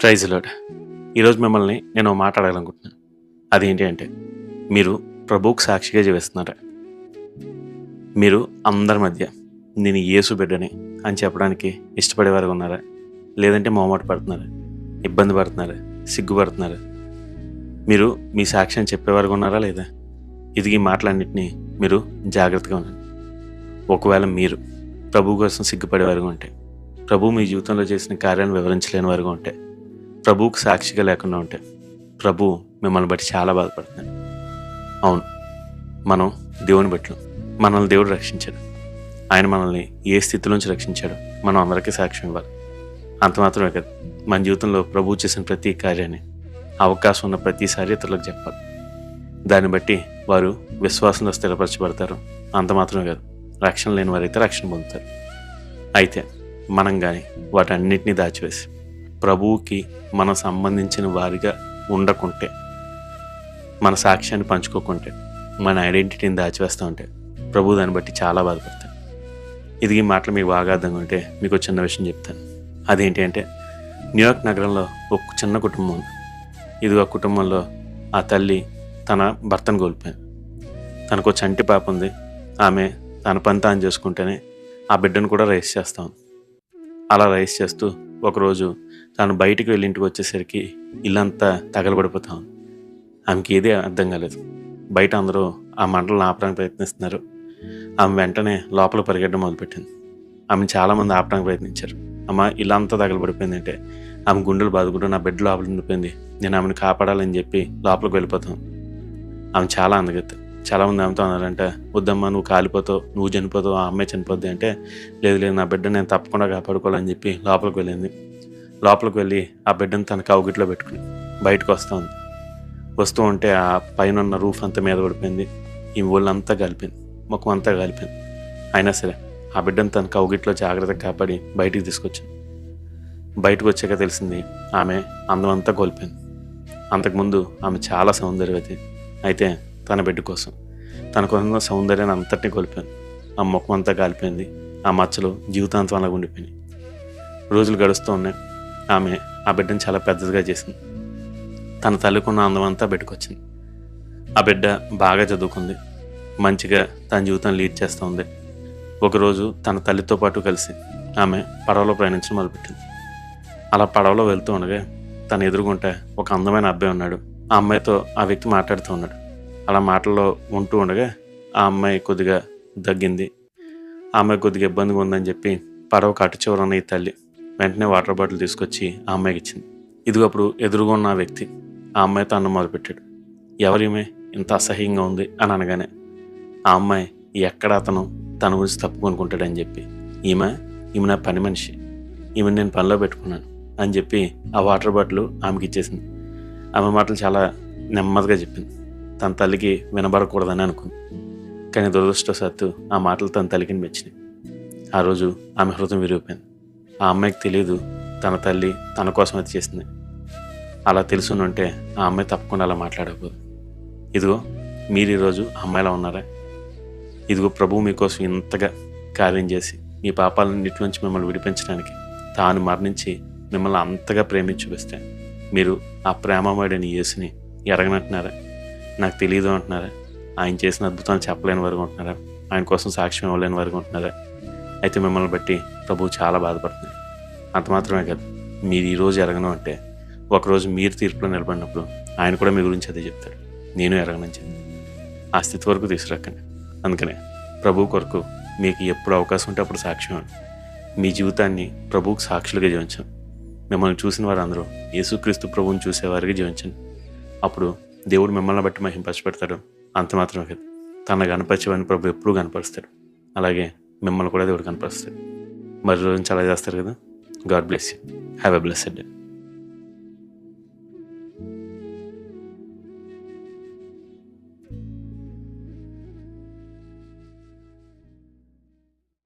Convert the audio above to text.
Praise lord. ఈరోజు మిమ్మల్ని నేను ఓ మాట అడగాలనుకుంటున్నాను. అదేంటి అంటే, మీరు ప్రభువుకి సాక్షిగా జీవిస్తున్నారా? మీరు అందరి మధ్య నేను యేసు బిడ్డని అని చెప్పడానికి ఇష్టపడేవారుగా ఉన్నారా? లేదంటే మొహమాట పడుతున్నారా? ఇబ్బంది పడుతున్నారా? సిగ్గుపడుతున్నారా? మీరు మీ సాక్ష్యం చెప్పేవారుగా ఉన్నారా లేదా? ఈ మాటలన్నింటినీ మీరు జాగ్రత్తగా ఉండండి. ఒకవేళ మీరు ప్రభువు కోసం సిగ్గుపడేవారుగా ఉంటే, ప్రభువు మీ జీవితంలో చేసిన కార్యాలను వివరించలేని వారుగా ఉంటే, ప్రభువుకు సాక్షిగా లేకుండా ఉంటే, ప్రభువు మిమ్మల్ని బట్టి చాలా బాధపడుతున్నాడు. అవును, మనం దేవుని బట్టి మనల్ని దేవుడు రక్షించాడు. ఆయన మనల్ని ఏ స్థితిలోంచి రక్షించాడు మనం అందరికీ సాక్ష్యం ఇవ్వాలి. అంత మాత్రమే కదా, మన జీవితంలో ప్రభువు చేసిన ప్రతి కార్యాన్ని అవకాశం ఉన్న ప్రతిసారి ఇతరులకు చెప్పాలి. దాన్ని బట్టి వారు విశ్వాసంలో స్థిరపరచబడతారు. అంత మాత్రమే కాదు, రక్షణ లేని వారైతే రక్షణ పొందుతారు. అయితే మనం కానీ వాటన్నిటినీ దాచివేసి ప్రభువుకి మనం సంబంధించిన వారిగా ఉండకుంటే, మన సాక్ష్యాన్ని పంచుకోకుంటే, మన ఐడెంటిటీని దాచివేస్తూ ఉంటే ప్రభువు దాన్ని బట్టి చాలా బాధపడతాడు. ఈ మాటలు మీకు బాగా అర్థంగా ఉంటే మీకు చిన్న విషయం చెప్తాను. అదేంటి అంటే, న్యూయార్క్ నగరంలో ఒక చిన్న కుటుంబం ఉంది. ఆ కుటుంబంలో ఆ తల్లి తన భర్తను కోల్పోయింది. తనకు చంటి పాప ఉంది. ఆమె తన పని తాను చేసుకుంటేనే ఆ బిడ్డను కూడా రైస్ చేస్తూ ఉంది. అలా రైస్ చేస్తూ ఒకరోజు తాను బయటికి వెళ్ళి ఇంటికి వచ్చేసరికి ఇల్లంతా తగలబడిపోతా ఉంది. ఆమెకి ఏదే అర్థం కాలేదు. బయట అందరూ ఆ మంటలను ఆపడానికి ప్రయత్నిస్తున్నారు. ఆమె వెంటనే లోపల పరిగెట్టడం మొదలుపెట్టింది. ఆమెను చాలామంది ఆపడానికి ప్రయత్నించారు. అమ్మ, ఇలా అంతా తగలబడిపోయింది అంటే ఆమె గుండెలు బాదుకుంటూ నా బెడ్ లోపల ఉండిపోయింది, నేను ఆమెను కాపాడాలని చెప్పి లోపలికి వెళ్ళిపోతాం. ఆమె చాలా అందగత్తి. చాలామంది ఆమెతో అన్నారంటే, వద్దమ్మా, నువ్వు కాలిపోతావు, నువ్వు చనిపోతావు, ఆ అమ్మాయి చనిపోద్ది అంటే, లేదు లేదు, నా బిడ్డ నేను తప్పకుండా కాపాడుకోవాలని చెప్పి లోపలికి వెళ్ళింది. లోపలికి వెళ్ళి ఆ బిడ్డను తన కౌగిట్లో పెట్టుకుని బయటకు వస్తూ ఉంటే ఆ పైన ఉన్న రూఫ్ అంతా మీద పడిపోయింది. ఈ ఒళ్ళంతా కలిపింది, ముఖం అంతా కలిపింది. అయినా సరే ఆ బిడ్డను తన కౌగిట్లో జాగ్రత్తగా కాపాడి బయటికి తీసుకొచ్చింది. బయటకు వచ్చాక తెలిసింది ఆమె అందం అంతా కోల్పోయింది. అంతకుముందు ఆమె చాలా సౌందర్యవతి. అయితే తన బిడ్డ కోసం తనకున్న సౌందర్యాన్ని అంతటినీ కోల్పోయింది. ఆ ముఖం అంతా కాలిపోయింది. ఆ మచ్చలు జీవితాంతం అలాగ ఉండిపోయినాయి. రోజులు గడుస్తూ ఉన్నాయి. ఆమె ఆ బిడ్డను చాలా పెద్దదిగా చేసింది. తన తల్లికున్న అందం అంతా బిడ్డకొచ్చింది. ఆ బిడ్డ బాగా చదువుకుంది, మంచిగా తన జీవితాన్ని లీడ్ చేస్తూ ఉంది. ఒకరోజు తన తల్లితో పాటు కలిసి ఆమె పడవలో ప్రయాణించడం మొదలుపెట్టింది. అలా పడవలో వెళ్తూ ఉండగా తన ఎదురుగుంటే ఒక అందమైన అబ్బాయి ఉన్నాడు. ఆ అమ్మాయితో ఆ వ్యక్తి మాట్లాడుతూ ఉన్నాడు. అలా మాటల్లో ఉంటూ ఉండగా ఆ అమ్మాయి కొద్దిగా దగ్గింది. ఆ అమ్మాయి కొద్దిగా ఇబ్బందిగా ఉందని చెప్పి పడవ అటు చివరన్న ఈ తల్లి వెంటనే వాటర్ బాటిల్ తీసుకొచ్చి ఆ అమ్మాయికి ఇచ్చింది. అప్పుడు ఎదురుగా ఉన్న ఆ వ్యక్తి ఆ అమ్మాయితో అన్నం మొదలుపెట్టాడు. ఎవరిమే ఇంత అసహ్యంగా ఉంది అని అనగానే ఆ అమ్మాయి ఎక్కడ అతను తన గురించి తప్పుకొనుకుంటాడని చెప్పి, ఈమె నా పని మనిషి, ఈమెను నేను పనిలో పెట్టుకున్నాను అని చెప్పి ఆ వాటర్ బాటిల్ ఆమెకి ఇచ్చేసింది. ఆమె మాటలు చాలా నెమ్మదిగా చెప్పింది. తన తల్లికి వినబడకూడదని అనుకుంది. కానీ దురదృష్టవశాత్తు ఆ మాటలు తన తల్లికి మెచ్చినాయి. ఆ రోజు ఆమె హృదయం విరిగిపోయింది. ఆ అమ్మాయికి తెలియదు తన తల్లి తన కోసం అది చేసింది. అలా తెలుసునుంటే ఆ అమ్మాయి తప్పకుండా అలా మాట్లాడకపోదు. మీరు ఈరోజు అమ్మాయిలా ఉన్నారా? ప్రభువు మీకోసం ఇంతగా కార్యం చేసి మీ పాపాలన్నింటిలోంచి మిమ్మల్ని విడిపించడానికి తాను మరణించి మిమ్మల్ని అంతగా ప్రేమించి చూపిస్తే మీరు ఆ ప్రేమమయుడైన యేసుని ఎరగనంటున్నారా? నాకు తెలియదు అంటున్నారా? ఆయన చేసిన అద్భుతాలు చెప్పలేని వరకు ఉంటున్నారా? ఆయన కోసం సాక్ష్యం ఇవ్వలేని వరకు ఉంటున్నారా? అయితే మిమ్మల్ని బట్టి ప్రభువు చాలా బాధపడుతున్నారు. అంత మాత్రమే కాదు, మీరు ఈరోజు ఎరగను అంటే ఒకరోజు మీరు తీర్పులో నిలబడినప్పుడు ఆయన కూడా మీ గురించి అదే చెప్తాడు, నేను ఎరగనని చెప్పి. ఆ స్థితి వరకు తీసుకురాకండి. అందుకనే ప్రభువు కొరకు మీకు ఎప్పుడు అవకాశం ఉంటే అప్పుడు సాక్ష్యం ఇవ్వండి. మీ జీవితాన్ని ప్రభువుకు సాక్షులుగా జీవించండి. మిమ్మల్ని చూసిన వారందరూ యేసుక్రీస్తు ప్రభువుని చూసేవారికి జీవించండి. అప్పుడు దేవుడు మిమ్మల్ని బట్టి మహింపరచబెడతాడు. అంత మాత్రమే కాదు, తన కనపరిచేవాడిని ప్రభు ఎప్పుడూ కనపరుస్తాడు. అలాగే మిమ్మల్ని కూడా దేవుడు కనపరుస్తాడు. మరి రోజు చాలా చేస్తారు కదా. God bless you. Have a blessed day.